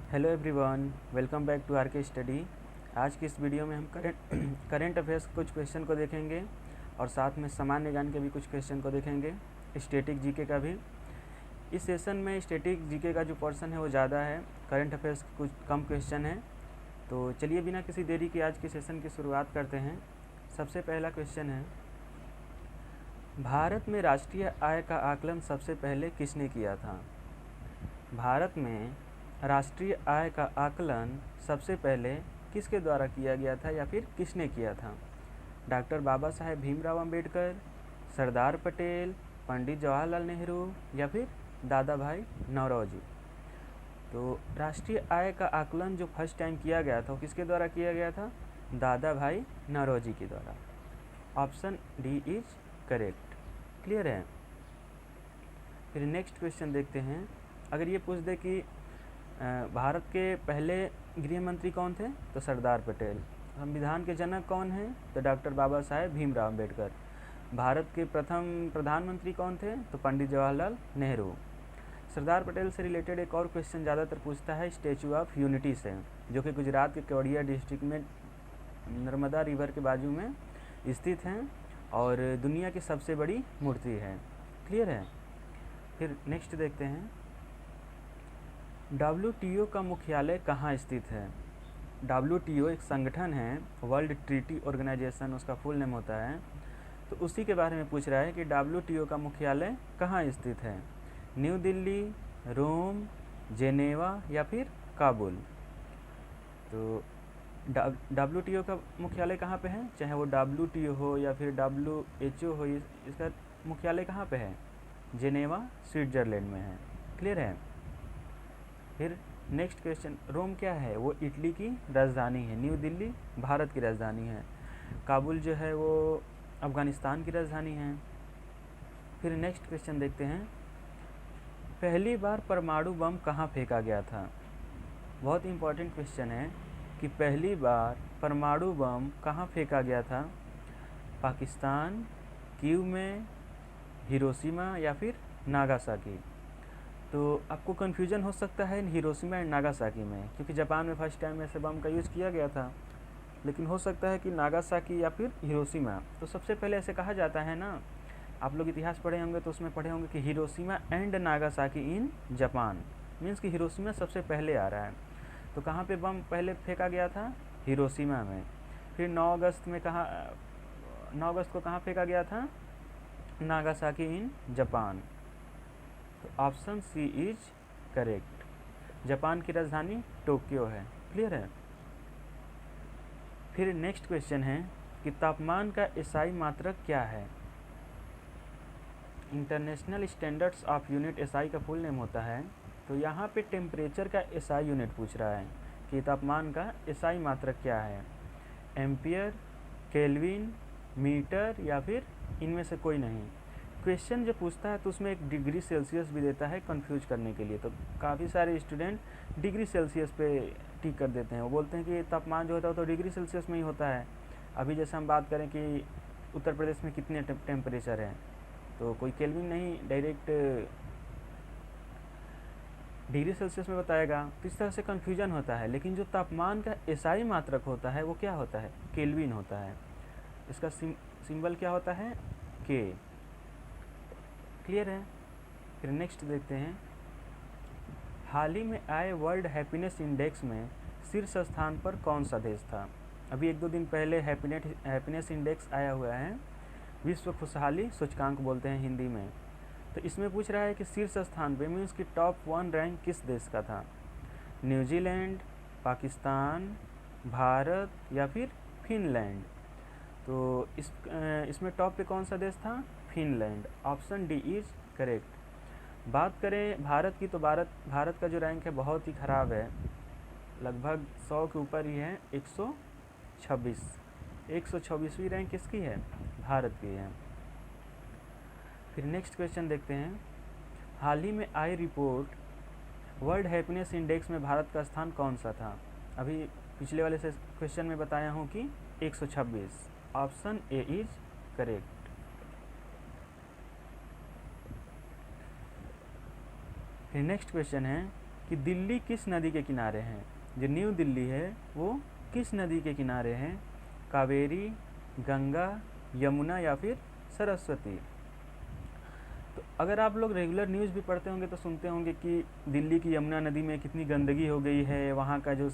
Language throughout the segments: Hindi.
Hello everyone, welcome back to R K study. आज की इस वीडियो में हम करेंट अफेयर्स के कुछ क्वेश्चन को देखेंगे और साथ में सामान्य ज्ञान के भी कुछ क्वेश्चन को देखेंगे, स्टैटिक जीके का भी। इस सेशन में स्टैटिक जीके का जो पोर्शन है वो ज़्यादा है, करेंट अफेयर्स के कुछ कम क्वेश्चन हैं। तो चलिए बिना किसी देरी के आज के सेशन की शुरुआत करते हैं। सबसे पहला क्वेश्चन है, भारत में राष्ट्रीय आय का आकलन सबसे पहले किसने किया था? भारत में राष्ट्रीय आय का आकलन सबसे पहले किसके द्वारा किया गया था या फिर किसने किया था? डॉक्टर बाबा साहेब भीमराव अंबेडकर, सरदार पटेल, पंडित जवाहरलाल नेहरू या फिर दादा भाई नौरोजी। तो राष्ट्रीय आय का आकलन जो फर्स्ट टाइम किया गया था वो किसके द्वारा किया गया था? दादा भाई नौरोजी के द्वारा। Option D is correct. Clear है? फिर नेक्स्ट क्वेश्चन देखते हैं। अगर ये पूछ दे कि भारत के पहले गृह मंत्री कौन थे, तो सरदार पटेल। संविधान के जनक कौन हैं, तो डॉक्टर बाबा साहेब भीमराव अंबेडकर। भारत के प्रथम प्रधानमंत्री कौन थे, तो पंडित जवाहरलाल नेहरू। सरदार पटेल से रिलेटेड एक और क्वेश्चन ज़्यादातर पूछता है स्टैचू ऑफ यूनिटी से, जो कि गुजरात के केवड़िया डिस्ट्रिक्ट में नर्मदा रिवर के बाजू में स्थित हैं और दुनिया की सबसे बड़ी मूर्ति है। क्लियर है? फिर नेक्स्ट देखते हैं, WTO का मुख्यालय कहाँ स्थित है? WTO एक संगठन है, वर्ल्ड ट्रीटी ऑर्गेनाइजेशन उसका फुल नेम होता है। तो उसी के बारे में पूछ रहा है कि WTO का मुख्यालय कहाँ स्थित है? न्यू दिल्ली, रोम, जेनेवा या फिर काबुल। तो WTO का मुख्यालय कहाँ पे है? चाहे वो WTO हो या फिर WHO हो, इसका मुख्यालय कहाँ पे है? जेनेवा, स्विट्ज़रलैंड में है। क्लियर है? फिर नेक्स्ट क्वेश्चन, रोम क्या है? वो इटली की राजधानी है। न्यू दिल्ली भारत की राजधानी है। काबुल जो है वो अफ़गानिस्तान की राजधानी है। फिर नेक्स्ट क्वेश्चन देखते हैं, पहली बार परमाणु बम कहाँ फेंका गया था? बहुत इंपॉर्टेंट क्वेश्चन है कि पहली बार परमाणु बम कहाँ फेंका गया था? पाकिस्तान, कीव में, हिरोशिमा या फिर नागासाकी। तो आपको कन्फ्यूजन हो सकता है हिरोशिमा एंड नागासाकी में, क्योंकि जापान में फर्स्ट टाइम ऐसे बम का यूज़ किया गया था, लेकिन हो सकता है कि नागासाकी या फिर हिरोशिमा। तो सबसे पहले ऐसे कहा जाता है ना, आप लोग इतिहास पढ़े होंगे तो उसमें पढ़े होंगे कि Hiroshima and Nagasaki in Japan, means कि हिरोशिमा सबसे पहले आ रहा है। तो कहाँ पे बम पहले फेंका गया था? हिरोशिमा में। फिर 9 अगस्त को कहाँ फेंका गया था? Nagasaki in Japan. तो option C is correct. Japan की राजधानी टोक्यो है। क्लियर है? फिर नेक्स्ट क्वेश्चन है कि तापमान का एसआई मात्रक क्या है? International standards of unit SI का फुल नेम होता है। तो यहाँ पे टेम्परेचर का एसआई यूनिट पूछ रहा है कि तापमान का एसआई मात्रक क्या है? एम्पियर, केल्विन, मीटर या फिर इनमें से कोई नहीं। क्वेश्चन जो पूछता है तो उसमें एक डिग्री सेल्सियस भी देता है कंफ्यूज करने के लिए। तो काफ़ी सारे स्टूडेंट डिग्री सेल्सियस पे टिक कर देते हैं। वो बोलते हैं कि तापमान जो होता है तो डिग्री सेल्सियस में ही होता है। अभी जैसे हम बात करें कि उत्तर प्रदेश में कितने टेम्परेचर है, तो कोई केल्विन नहीं, डायरेक्ट डिग्री सेल्सियस में बताएगा। तो इस तरह से कन्फ्यूजन होता है। लेकिन जो तापमान का एसआई मात्रक होता है वो क्या होता है? केल्विन होता है। इसका सिंबल क्या होता है? के। क्लियर है? फिर नेक्स्ट देखते हैं, हाल ही में आए वर्ल्ड हैप्पीनेस इंडेक्स में शीर्ष स्थान पर कौन सा देश था? अभी 1-2 दिन पहले हैप्पीनेस इंडेक्स आया हुआ है, विश्व खुशहाली सूचकांक बोलते हैं हिंदी में। तो इसमें पूछ रहा है कि शीर्ष स्थान पे मीन्स कि टॉप 1 रैंक किस देश का था? न्यूजीलैंड, पाकिस्तान, भारत या फिर फिनलैंड। तो इसमें टॉप पे कौन सा देश था? Finland. Option D is correct. बात करें भारत की, तो भारत का जो रैंक है बहुत ही ख़राब है, लगभग 100 के ऊपर ही है। 126वीं रैंक किसकी है? भारत की है। फिर नेक्स्ट क्वेश्चन देखते हैं, हाल ही में आई रिपोर्ट वर्ल्ड हैप्पीनेस इंडेक्स में भारत का स्थान कौन सा था? अभी पिछले वाले से क्वेश्चन में बताया हूँ कि 126। Option A is correct. फिर नेक्स्ट क्वेश्चन है, कि दिल्ली किस नदी के किनारे है। जो न्यू दिल्ली है वो किस नदी के किनारे है, कावेरी, गंगा, यमुना या फिर सरस्वती। तो अगर आप लोग रेगुलर न्यूज़ भी पढ़ते होंगे तो सुनते होंगे कि दिल्ली की यमुना नदी में कितनी गंदगी हो गई है, वहाँ का जो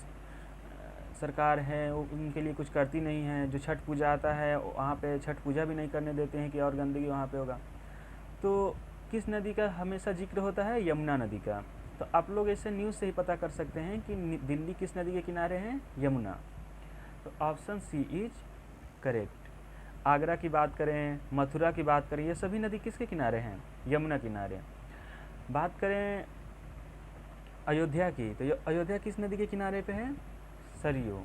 सरकार है वो उनके लिए कुछ करती नहीं है। जो छठ पूजा आता है वहाँ पे छठ पूजा भी नहीं करने देते हैं कि और गंदगी वहाँ पे होगा। तो किस नदी का हमेशा जिक्र होता है, यमुना नदी का। तो आप लोग ऐसे न्यूज़ से ही पता कर सकते हैं कि दिल्ली किस नदी के किनारे हैं, यमुना। तो option C is correct. Agra की बात करें, मथुरा की बात करें, ये सभी नदी किसके किनारे हैं, यमुना किनारे। बात करें अयोध्या की, तो अयोध्या किस नदी के किनारे पे है, सरयू।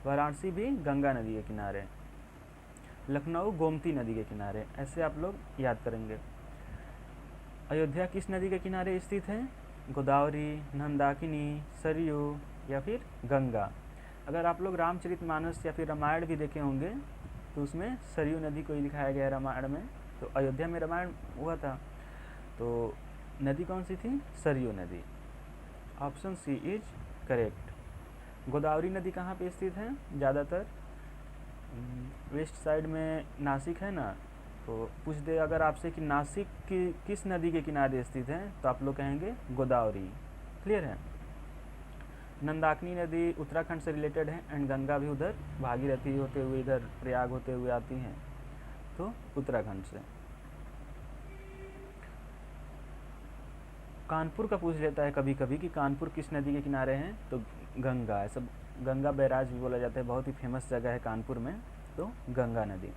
वाराणसी भी गंगा नदी के किनारे। लखनऊ गोमती नदी के किनारे। ऐसे आप लोग याद करेंगे। अयोध्या किस नदी के किनारे स्थित है, गोदावरी, नंदाकिनी, सरयू या फिर गंगा। अगर आप लोग रामचरितमानस या फिर रामायण भी देखे होंगे तो उसमें सरयू नदी को ही दिखाया गया है रामायण में। तो अयोध्या में रामायण हुआ था, तो नदी कौन सी थी, सरयू नदी। Option C is correct. Godavari नदी कहाँ पे स्थित है, ज़्यादातर वेस्ट साइड में नासिक है ना, तो पूछ दे अगर आपसे कि नासिक की किस नदी के किनारे स्थित है, तो आप लोग कहेंगे गोदावरी। क्लियर है। नंदाकिनी नदी उत्तराखंड से रिलेटेड है एंड गंगा भी उधर भागीरथी होते हुए इधर प्रयाग होते हुए आती हैं, तो उत्तराखंड से। कानपुर का पूछ लेता है कभी कभी कि कानपुर किस नदी के किनारे हैं, तो गंगा। ऐसा गंगा बैराज भी बोला जाता है, बहुत ही फेमस जगह है कानपुर में, तो गंगा नदी।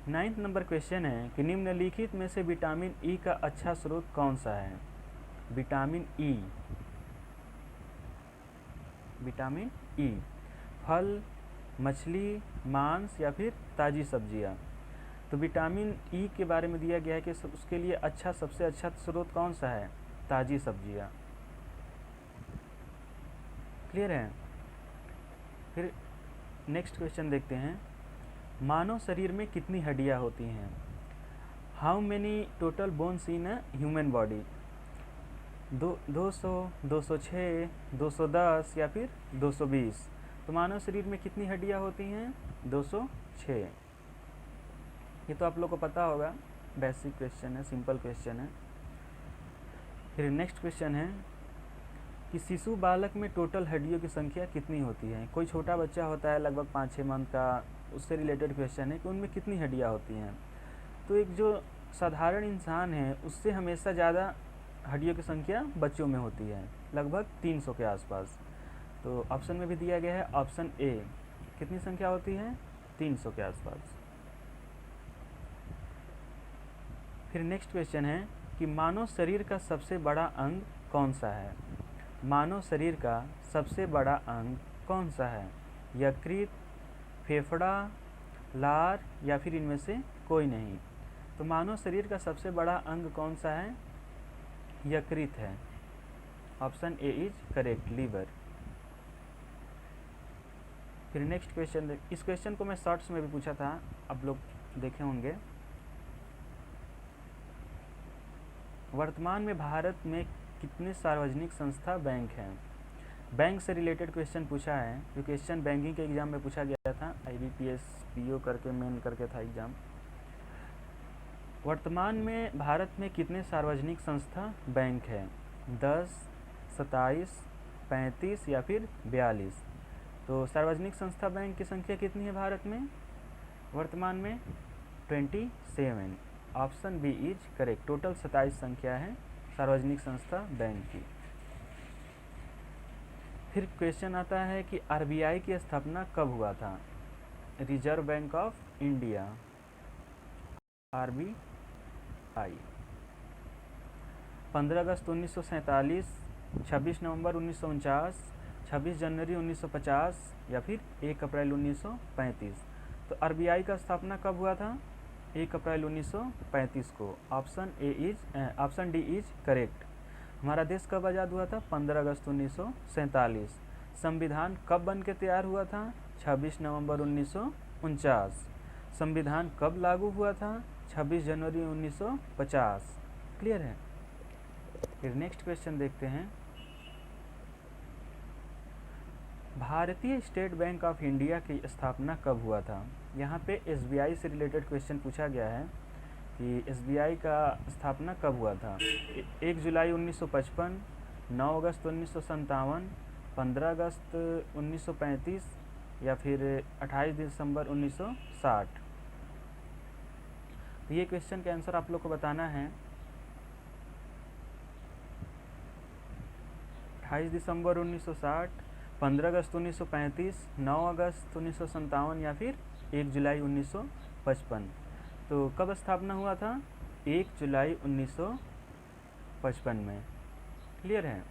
9th नंबर क्वेश्चन है कि निम्नलिखित में से विटामिन ई का अच्छा स्रोत कौन सा है। विटामिन ई, विटामिन ई फल, मछली, मांस या फिर ताज़ी सब्जियां। तो विटामिन ई के बारे में दिया गया है कि उसके लिए अच्छा, सबसे अच्छा स्रोत कौन सा है, ताज़ी सब्जियां। क्लियर है। फिर नेक्स्ट क्वेश्चन देखते हैं, मानव शरीर में कितनी हड्डियां होती हैं। How many total bones in a human body. 200, 206, 210 या फिर 220। तो मानव शरीर में कितनी हड्डियां होती हैं, 206। ये तो आप लोग को पता होगा, बेसिक क्वेश्चन है, सिंपल क्वेश्चन है। फिर नेक्स्ट क्वेश्चन है कि शिशु बालक में टोटल हड्डियों की संख्या कितनी होती है। कोई छोटा बच्चा होता है लगभग 5-6 मंथ का, उससे रिलेटेड क्वेश्चन है कि उनमें कितनी हड्डियां होती हैं। तो एक जो साधारण इंसान है उससे हमेशा ज़्यादा हड्डियों की संख्या बच्चों में होती है, लगभग 300 के आसपास। तो ऑप्शन में भी दिया गया है, ऑप्शन ए, कितनी संख्या होती है, 300 के आसपास। फिर नेक्स्ट क्वेश्चन है कि मानव शरीर का सबसे बड़ा अंग कौन सा है। मानव शरीर का सबसे बड़ा अंग कौन सा है, यकृत, फेफड़ा, लार या फिर इनमें से कोई नहीं। तो मानव शरीर का सबसे बड़ा अंग कौन सा है, यकृत है। Option A is correct, liver. फिर नेक्स्ट क्वेश्चन, इस क्वेश्चन को मैं शॉर्ट्स में भी पूछा था, आप लोग देखे होंगे। वर्तमान में भारत में कितने सार्वजनिक संस्था बैंक हैं। बैंक से रिलेटेड क्वेश्चन पूछा है, जो क्वेश्चन बैंकिंग के एग्जाम में पूछा गया था, IBPS PO करके मेन करके था एग्जाम। वर्तमान में भारत में कितने सार्वजनिक संस्था बैंक है, 10, 27, 35 या फिर 42। तो सार्वजनिक संस्था बैंक की संख्या कितनी है भारत में, वर्तमान में 27। Option B is correct, total 27 संख्या है सार्वजनिक संस्था बैंक की। फिर क्वेश्चन आता है कि RBI की स्थापना कब हुआ था। Reserve bank of India, RBI। 15 अगस्त 1947, 26 नवंबर 1949, 26 जनवरी 1950 या फिर 1 अप्रैल 1935। तो RBI का स्थापना कब हुआ था, 1 अप्रैल 1935 को। Option D is correct. हमारा देश कब आज़ाद हुआ था, 15 अगस्त 1947। संविधान कब बन के तैयार हुआ था, 26 नवंबर 1949। संविधान कब लागू हुआ था, 26 जनवरी 1950। क्लियर है। फिर नेक्स्ट क्वेश्चन देखते हैं, भारतीय स्टेट बैंक ऑफ इंडिया की स्थापना कब हुआ था। यहाँ पे एसबीआई से रिलेटेड क्वेश्चन पूछा गया है कि एसबीआई का स्थापना कब हुआ था। 1 जुलाई 1955, 9 अगस्त 1957, 15 अगस्त 1935 या फिर 28 दिसंबर 1960। तो ये क्वेश्चन का आंसर आप लोग को बताना है। 28 दिसंबर 1960, 15 अगस्त 1935, 9 अगस्त 1957 या फिर 1 जुलाई 1955। तो कब स्थापना हुआ था? 1 जुलाई 1955 में। क्लियर है।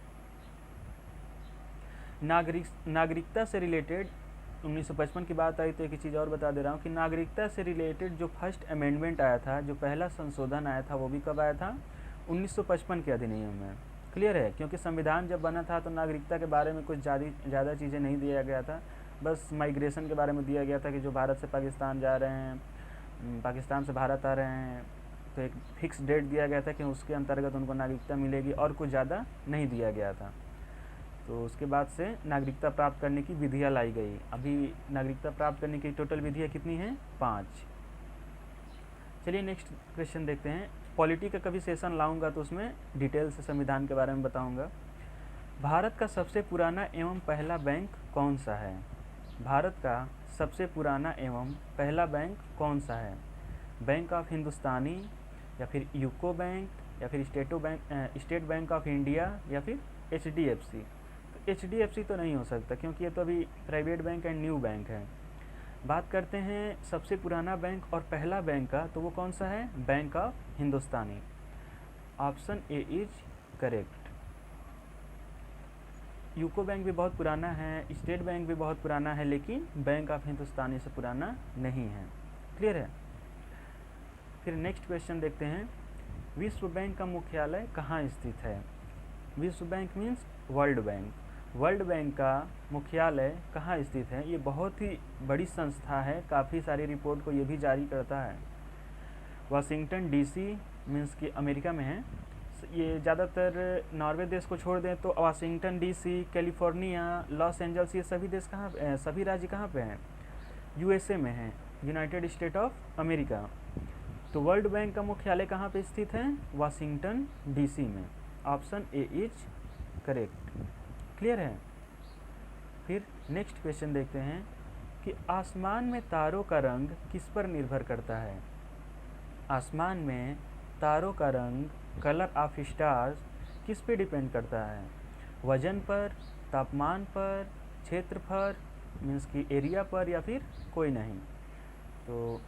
नागरिकता से रिलेटेड 1955 की बात आई तो एक चीज़ और बता दे रहा हूँ कि नागरिकता से रिलेटेड जो फर्स्ट अमेंडमेंट आया था, जो पहला संशोधन आया था, वो भी कब आया था? 1955 के अधिनियम में। क्लियर है, क्योंकि संविधान जब बना था तो नागरिकता के बारे में कुछ ज़्यादा चीज़ें नहीं दिया गया था, बस माइग्रेशन के बारे में दिया गया था कि जो भारत से पाकिस्तान जा रहे हैं, पाकिस्तान से भारत आ रहे हैं, तो एक फिक्स डेट दिया गया था कि उसके अंतर्गत उनको नागरिकता मिलेगी, और कुछ ज़्यादा नहीं दिया गया था। तो उसके बाद से नागरिकता प्राप्त करने की विधियाँ लाई गई। अभी नागरिकता प्राप्त करने की टोटल विधियाँ कितनी हैं? 5। चलिए नेक्स्ट क्वेश्चन देखते हैं। पॉलिटी का कभी सेशन लाऊंगा तो उसमें डिटेल से संविधान के बारे में बताऊंगा। भारत का सबसे पुराना एवं पहला बैंक कौन सा है? भारत का सबसे पुराना एवं पहला बैंक कौन सा है? बैंक ऑफ हिंदुस्तानी या फिर यूको बैंक या फिर स्टेट बैंक ऑफ इंडिया या फिर HDFC। तो HDFC तो नहीं हो सकता क्योंकि ये तो अभी private bank and new bank है। बात करते हैं सबसे पुराना बैंक और पहला बैंक का, तो वो कौन सा है? Bank of Hindustani. Option A is correct. UCO bank भी बहुत पुराना है, स्टेट बैंक भी बहुत पुराना है, लेकिन बैंक ऑफ हिंदुस्तानी से पुराना नहीं है। क्लियर है। फिर नेक्स्ट क्वेश्चन देखते हैं, विश्व बैंक का मुख्यालय कहाँ स्थित है? विश्व bank means world bank. World bank का मुख्यालय कहाँ स्थित है? ये बहुत ही बड़ी संस्था है, काफ़ी सारी रिपोर्ट को ये भी जारी करता है। वाशिंगटन DC मीन्स कि अमेरिका में है। ये ज़्यादातर नॉर्वे देश को छोड़ दें तो Washington DC, California, Los Angeles, ये सभी देश कहाँ, सभी राज्य कहाँ पे हैं? USA में हैं, यूनाइटेड स्टेट ऑफ अमेरिका। तो वर्ल्ड बैंक का मुख्यालय कहाँ पे स्थित है? वाशिंगटन DC में। Option A is correct. Clear है। फिर नेक्स्ट क्वेश्चन देखते हैं कि आसमान में तारों का रंग किस पर निर्भर करता है? आसमान में तारों का रंग, कलर ऑफ स्टार्स, किस पे डिपेंड करता है? वजन पर, तापमान पर, क्षेत्रफल मीन्स कि एरिया पर, या फिर कोई नहीं? तो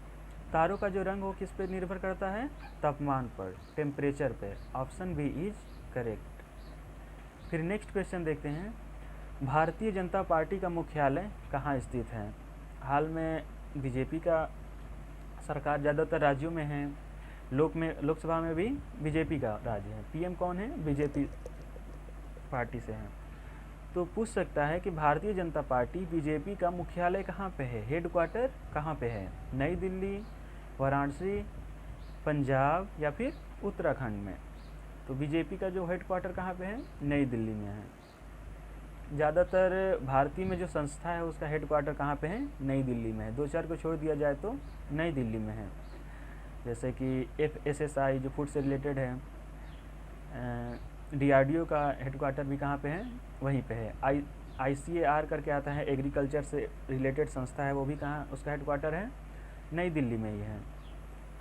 तारों का जो रंग वो किस पे निर्भर करता है? तापमान पर, टेम्परेचर पे। Option B is correct. फिर नेक्स्ट क्वेश्चन देखते हैं, भारतीय जनता पार्टी का मुख्यालय कहाँ स्थित है? हाल में बीजेपी का सरकार ज़्यादातर राज्यों में है, लोकसभा में भी बीजेपी का राज्य है, पीएम कौन है? बीजेपी पार्टी से है। तो पूछ सकता है कि भारतीय जनता पार्टी बीजेपी का मुख्यालय कहाँ पे है, हेडक्वार्टर कहाँ पे है? नई दिल्ली, वाराणसी, पंजाब या फिर उत्तराखंड में? तो बीजेपी का जो हेडक्वार्टर कहाँ पे है? नई दिल्ली में है। ज़्यादातर भारतीय में जो संस्था है उसका हेडक्वार्टर कहाँ पे है? नई दिल्ली में है। 2-4 को छोड़ दिया जाए तो नई दिल्ली में है। जैसे कि FSSI जो फूड से रिलेटेड है, DRDO का हेडक्वार्टर भी कहाँ पे है? वहीं पे है। ICAR करके आता है, एग्रीकल्चर से रिलेटेड संस्था है, वो भी कहाँ उसका हेडक्वार्टर है? नई दिल्ली में ही है।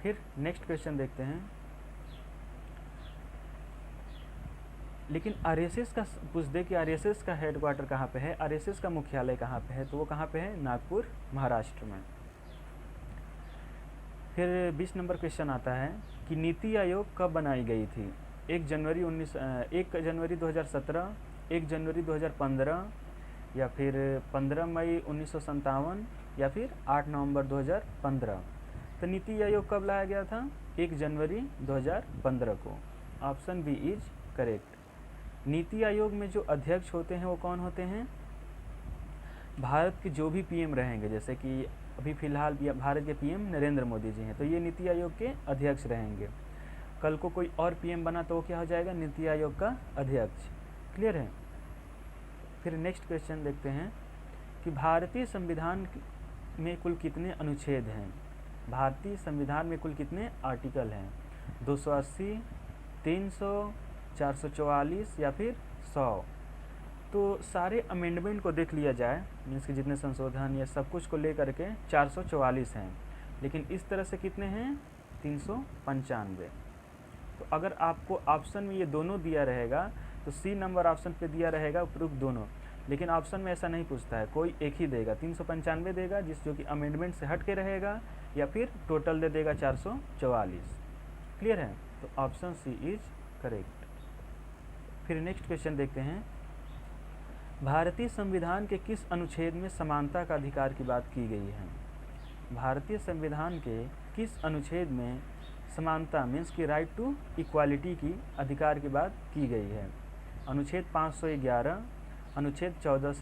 फिर नेक्स्ट क्वेश्चन देखते हैं, लेकिन RSS का पूछ दे कि RSS का हेडक्वार्टर कहाँ पे है, RSS का मुख्यालय कहाँ पे है? तो वो कहाँ पे है? नागपुर, महाराष्ट्र में। फिर 20 नंबर क्वेश्चन आता है कि नीति आयोग कब बनाई गई थी? 1 जनवरी 2017, 1 जनवरी 2015 या फिर 15 मई 1957 या फिर 8 नवंबर 2015। तो नीति आयोग कब लाया गया था? 1 जनवरी 2015 को। Option B is correct. NITI Aayog में जो अध्यक्ष होते हैं वो कौन होते हैं? भारत के जो भी PM रहेंगे, जैसे कि अभी फ़िलहाल भारत के PM नरेंद्र मोदी जी हैं, तो ये नीति आयोग के अध्यक्ष रहेंगे। कल को कोई और पीएम बना तो वो क्या हो जाएगा, नीति आयोग का अध्यक्ष। क्लियर है। फिर नेक्स्ट क्वेश्चन देखते हैं कि भारतीय संविधान में कुल कितने अनुच्छेद हैं। भारतीय संविधान में कुल कितने आर्टिकल हैं, 280, 300, 444 या फिर 100। तो सारे अमेंडमेंट को देख लिया जाए, मीन्स कि जितने संशोधन या सब कुछ को लेकर के 444 हैं, लेकिन इस तरह से कितने हैं, 395। तो अगर आपको ऑप्शन में ये दोनों दिया रहेगा तो सी नंबर ऑप्शन पे दिया रहेगा उपरोक्त दोनों, लेकिन ऑप्शन में ऐसा नहीं पूछता है, कोई एक ही देगा, 395 देगा जो कि अमेंडमेंट से हट के रहेगा, या फिर टोटल दे देगा 444। क्लियर है। तो ऑप्शन सी इज करेक्ट। फिर नेक्स्ट क्वेश्चन देखते हैं, भारतीय संविधान के किस अनुच्छेद में समानता का अधिकार की बात की गई है। भारतीय संविधान के किस अनुच्छेद में समानता मीन्स की राइट टू इक्वालिटी की अधिकार की बात की गई है। अनुच्छेद 511, अनुच्छेद 14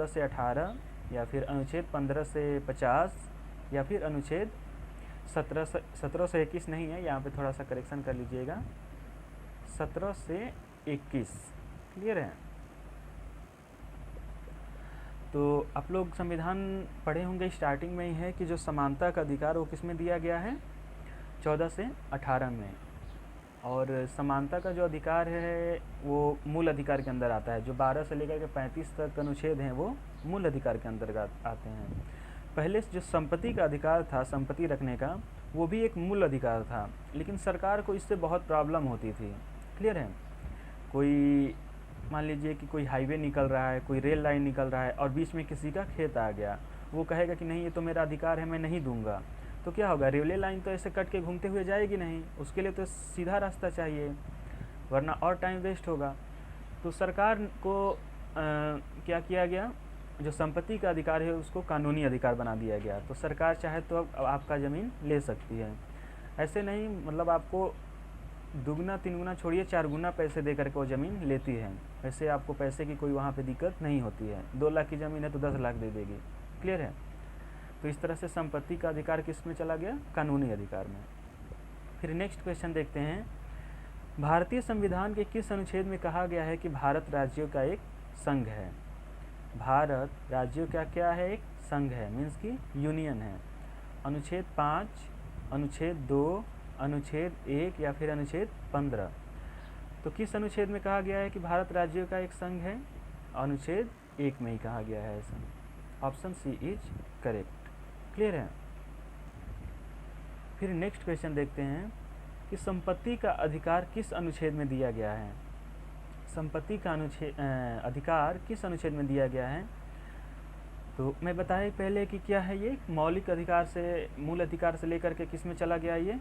से 18, या फिर अनुच्छेद 15 से 50, या फिर अनुच्छेद 17 से 21 नहीं है, यहाँ पे थोड़ा सा करेक्शन कर लीजिएगा, 17 से 21। क्लियर है। तो आप लोग संविधान पढ़े होंगे, स्टार्टिंग में ही है कि जो समानता का अधिकार वो किस में दिया गया है, 14 से 18 में। और समानता का जो अधिकार है वो मूल अधिकार के अंदर आता है। जो 12 से लेकर के 35 तक अनुच्छेद हैं वो मूल अधिकार के अंतर्गत आते हैं। पहले जो संपत्ति का अधिकार था, संपत्ति रखने का, वो भी एक मूल अधिकार था, लेकिन सरकार को इससे बहुत प्रॉब्लम होती थी। क्लियर है। कोई मान लीजिए कि कोई हाईवे निकल रहा है, कोई रेल लाइन निकल रहा है और बीच में किसी का खेत आ गया, वो कहेगा कि नहीं ये तो मेरा अधिकार है, मैं नहीं दूंगा। तो क्या होगा, रेलवे लाइन तो ऐसे कट के घूमते हुए जाएगी नहीं, उसके लिए तो सीधा रास्ता चाहिए, वरना और टाइम वेस्ट होगा। तो सरकार को क्या किया गया, जो संपत्ति का अधिकार है उसको कानूनी अधिकार बना दिया गया। तो सरकार चाहे तो अब आपका ज़मीन ले सकती है। ऐसे नहीं, मतलब आपको दुगना तिगुना छोड़िए 4 गुना पैसे दे करके वो ज़मीन लेती है। वैसे आपको पैसे की कोई वहाँ पे दिक्कत नहीं होती है। 2 लाख की ज़मीन है तो 10 लाख दे देगी। क्लियर है। तो इस तरह से संपत्ति का अधिकार किस में चला गया, कानूनी अधिकार में। फिर नेक्स्ट क्वेश्चन देखते हैं, भारतीय संविधान के किस अनुच्छेद में कहा गया है कि भारत राज्यों का एक संघ है। भारत राज्यों का क्या है, एक संघ है, मीन्स की यूनियन है। अनुच्छेद 5, अनुच्छेद 2, अनुच्छेद 1 या फिर अनुच्छेद 15। तो किस अनुच्छेद में कहा गया है कि भारत राज्यों का एक संघ है, अनुच्छेद 1 में ही कहा गया है ऐसा। Option C is correct. Clear है। फिर नेक्स्ट क्वेश्चन देखते हैं कि संपत्ति का अधिकार किस अनुच्छेद में दिया गया है। संपत्ति का अधिकार किस अनुच्छेद में दिया गया है। तो मैं बताया पहले कि क्या है, ये मौलिक अधिकार से, मूल अधिकार से लेकर के किस में चला गया, ये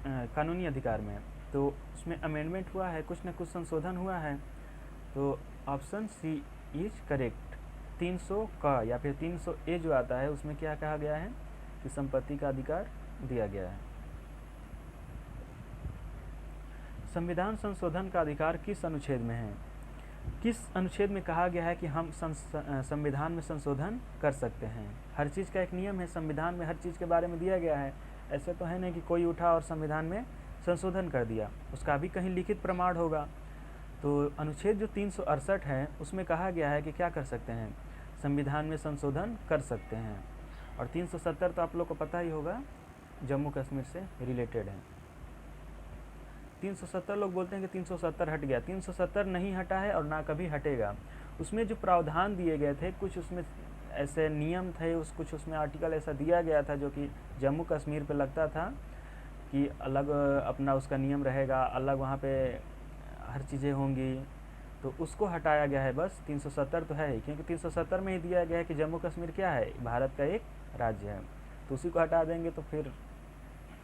कानूनी अधिकार में। तो उसमें अमेंडमेंट हुआ है, कुछ न कुछ संशोधन हुआ है। तो ऑप्शन सी इज करेक्ट। 300 का या फिर 300A जो आता है उसमें क्या कहा गया है कि संपत्ति का अधिकार दिया गया है। संविधान संशोधन का अधिकार किस अनुच्छेद में है। किस अनुच्छेद में कहा गया है कि हम संविधान में संशोधन कर सकते हैं। हर चीज़ का एक नियम है, संविधान में हर चीज़ के बारे में दिया गया है। ऐसे तो है नहीं कि कोई उठा और संविधान में संशोधन कर दिया, उसका भी कहीं लिखित प्रमाण होगा। तो अनुच्छेद जो 368 है उसमें कहा गया है कि क्या कर सकते हैं, संविधान में संशोधन कर सकते हैं। और 370 तो आप लोग को पता ही होगा, जम्मू कश्मीर से रिलेटेड है। 370 लोग बोलते हैं कि 370 हट गया, 370 नहीं हटा है और ना कभी हटेगा। उसमें जो प्रावधान दिए गए थे, कुछ उसमें ऐसे नियम थे, कुछ उसमें आर्टिकल ऐसा दिया गया था जो कि जम्मू कश्मीर पे लगता था कि अलग अपना उसका नियम रहेगा, अलग वहाँ पे हर चीज़ें होंगी, तो उसको हटाया गया है बस। 370 तो है ही, क्योंकि 370 में ही दिया गया है कि जम्मू कश्मीर क्या है, भारत का एक राज्य है। तो उसी को हटा देंगे तो फिर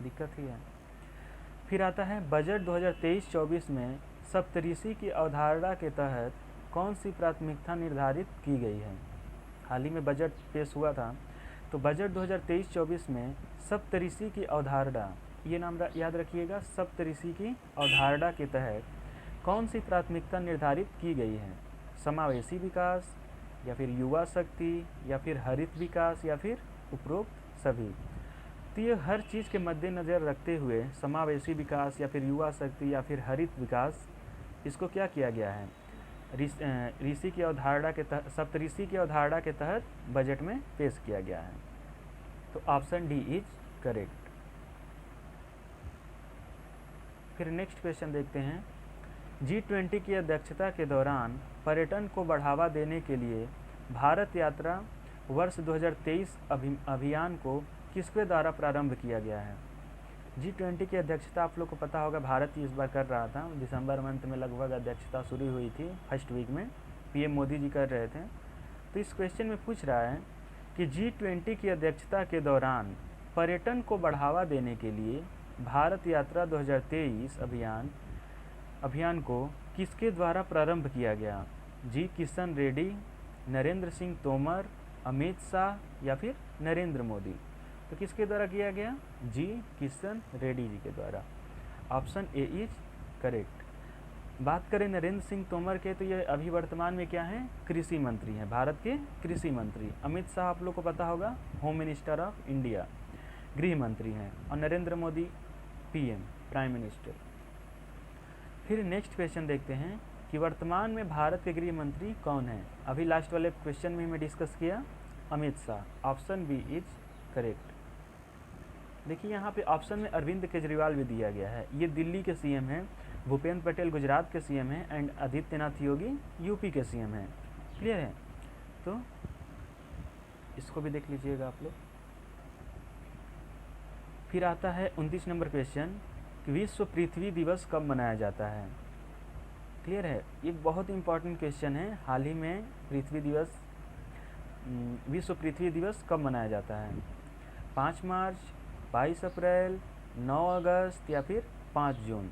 दिक्कत ही है। फिर आता है बजट 2023-24 में सप्तऋषि की अवधारणा के तहत कौन सी प्राथमिकता निर्धारित की गई है। हाल ही में बजट पेश हुआ था, तो बजट 2023-24 में सप्तऋषि की अवधारणा, ये नाम याद रखिएगा, सप्तऋषि की अवधारणा के तहत कौन सी प्राथमिकता निर्धारित की गई है। समावेशी विकास, या फिर युवा शक्ति, या फिर हरित विकास, या फिर उपरोक्त सभी। तो ये हर चीज़ के मद्देनज़र रखते हुए समावेशी विकास या फिर युवा शक्ति या फिर हरित विकास, इसको क्या किया गया है, ऋषि की अवधारणा के तहत, सप्तऋषि की अवधारणा के तहत बजट में पेश किया गया है। तो ऑप्शन डी इज करेक्ट। फिर नेक्स्ट क्वेश्चन देखते हैं। G20 की अध्यक्षता के दौरान पर्यटन को बढ़ावा देने के लिए भारत यात्रा वर्ष 2023 अभियान को किसके द्वारा प्रारंभ किया गया है। G20 की अध्यक्षता आप लोग को पता होगा भारत ही इस बार कर रहा था। दिसंबर मंथ में लगभग अध्यक्षता शुरू हुई थी, फर्स्ट वीक में पीएम मोदी जी कर रहे थे। तो इस क्वेश्चन में पूछ रहा है कि G20 की अध्यक्षता के दौरान पर्यटन को बढ़ावा देने के लिए भारत यात्रा 2023 अभियान को किसके द्वारा प्रारंभ किया गया। जी किशन रेड्डी, नरेंद्र सिंह तोमर, अमित शाह या फिर नरेंद्र मोदी। तो किसके द्वारा किया गया, जी किशन रेड्डी जी के द्वारा। Option A is correct. बात करें नरेंद्र सिंह तोमर के, तो ये अभी वर्तमान में क्या है, कृषि मंत्री हैं, भारत के कृषि मंत्री। अमित शाह आप लोग को पता होगा होम मिनिस्टर ऑफ इंडिया, गृह मंत्री हैं। और Narendra Modi PM, prime minister. फिर नेक्स्ट क्वेश्चन देखते हैं कि वर्तमान में भारत के गृह मंत्री कौन हैं। अभी लास्ट वाले क्वेश्चन में डिस्कस किया Amit Shah. Option B is correct. देखिए यहाँ पे ऑप्शन में अरविंद केजरीवाल भी दिया गया है। ये दिल्ली के सीएम हैं, भूपेंद्र पटेल गुजरात के सीएम हैं एंड आदित्यनाथ योगी यूपी के सीएम हैं। क्लियर है, तो इसको भी देख लीजिएगा आप लोग। फिर आता है 29 नंबर क्वेश्चन कि विश्व पृथ्वी दिवस कब मनाया जाता है। क्लियर है, ये बहुत इंपॉर्टेंट क्वेश्चन है। हाल ही में विश्व पृथ्वी दिवस कब मनाया जाता है। 5 मार्च, 22 अप्रैल, 9 अगस्त या फिर 5 जून।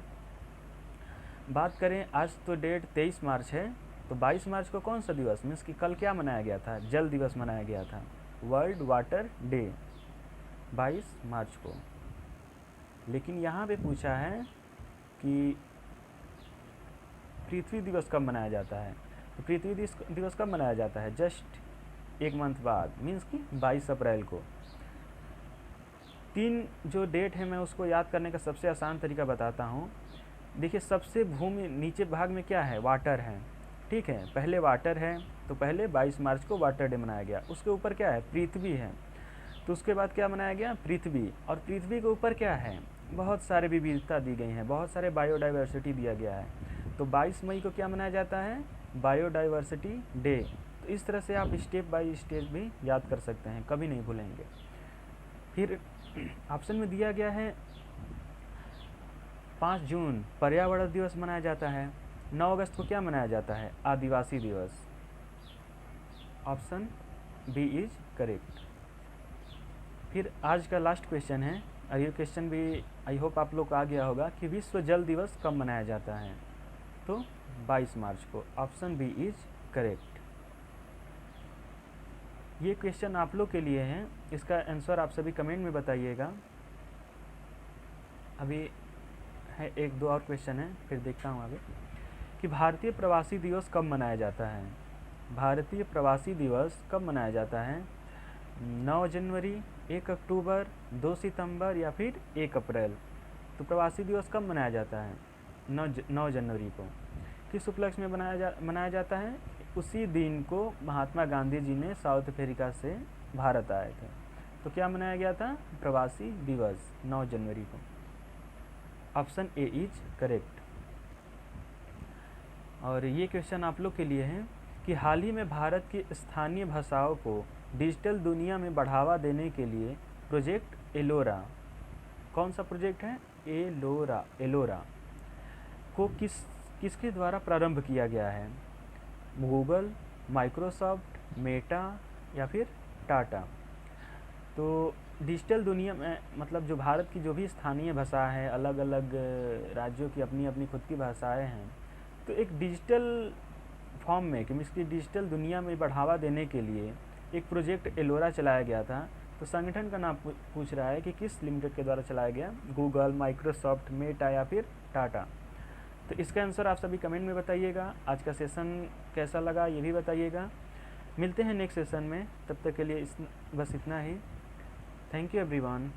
बात करें, आज तो डेट 23 मार्च है, तो 22 मार्च को कौन सा दिवस, मीन्स कि कल क्या मनाया गया था, जल दिवस मनाया गया था, वर्ल्ड वाटर डे 22 मार्च को। लेकिन यहाँ पे पूछा है कि पृथ्वी दिवस कब मनाया जाता है। तो पृथ्वी दिवस कब मनाया जाता है, जस्ट एक मंथ बाद, मीन्स कि 22 अप्रैल को। 3 जो डेट है मैं उसको याद करने का सबसे आसान तरीका बताता हूँ। देखिए, सबसे भूमि नीचे भाग में क्या है, वाटर है, ठीक है, पहले वाटर है, तो पहले 22 मार्च को वाटर डे मनाया गया। उसके ऊपर क्या है, पृथ्वी है, तो उसके बाद क्या मनाया गया, पृथ्वी। और पृथ्वी के ऊपर क्या है, बहुत सारे विविधता दी गई हैं, बहुत सारे बायोडाइवर्सिटी दिया गया है। तो 22 मई को क्या मनाया जाता है, बायोडाइवर्सिटी डे। तो इस तरह से आप स्टेप बाय स्टेप भी याद कर सकते हैं, कभी नहीं भूलेंगे। फिर ऑप्शन में दिया गया है 5 जून पर्यावरण दिवस मनाया जाता है। 9 अगस्त को क्या मनाया जाता है, आदिवासी दिवस। Option B is correct. फिर आज का लास्ट क्वेश्चन है, और ये क्वेश्चन भी आई होप आप लोग को आ गया होगा कि विश्व जल दिवस कब मनाया जाता है। तो 22 मार्च को। Option B is correct. ये क्वेश्चन आप लोग के लिए हैं, इसका आंसर आप सभी कमेंट में बताइएगा। अभी है 1-2 और क्वेश्चन है, फिर देखता हूँ आगे कि भारतीय प्रवासी दिवस कब मनाया जाता है। भारतीय प्रवासी दिवस कब मनाया जाता है, 9 जनवरी, 1 अक्टूबर, 2 सितंबर या फिर 1 अप्रैल। तो प्रवासी दिवस कब मनाया जाता है, 9 जनवरी को। किस उपलक्ष्य में मनाया जाता है, उसी दिन को महात्मा गांधी जी ने साउथ अफ्रीका से भारत आए थे, तो क्या मनाया गया था, प्रवासी दिवस 9 जनवरी को। Option A is correct. और ये क्वेश्चन आप लोग के लिए है कि हाल ही में भारत की स्थानीय भाषाओं को डिजिटल दुनिया में बढ़ावा देने के लिए प्रोजेक्ट एलोरा, कौन सा प्रोजेक्ट है, एलोरा को किसके द्वारा प्रारंभ किया गया है। गूगल, माइक्रोसॉफ्ट, मेटा या फिर टाटा। तो डिजिटल दुनिया में मतलब जो भारत की जो भी स्थानीय भाषा है, अलग अलग राज्यों की अपनी अपनी खुद की भाषाएं हैं, तो एक डिजिटल फॉर्म में कि इसकी डिजिटल दुनिया में बढ़ावा देने के लिए एक प्रोजेक्ट एलोरा चलाया गया था। तो संगठन का नाम पूछ रहा है कि किस लिमिटेड के द्वारा चलाया गया, गूगल, माइक्रोसॉफ्ट, मेटा या फिर टाटा। तो इसका आंसर आप सभी कमेंट में बताइएगा। आज का सेशन कैसा लगा ये भी बताइएगा। मिलते हैं नेक्स्ट सेशन में, तब तक के लिए बस इतना ही। Thank you everyone.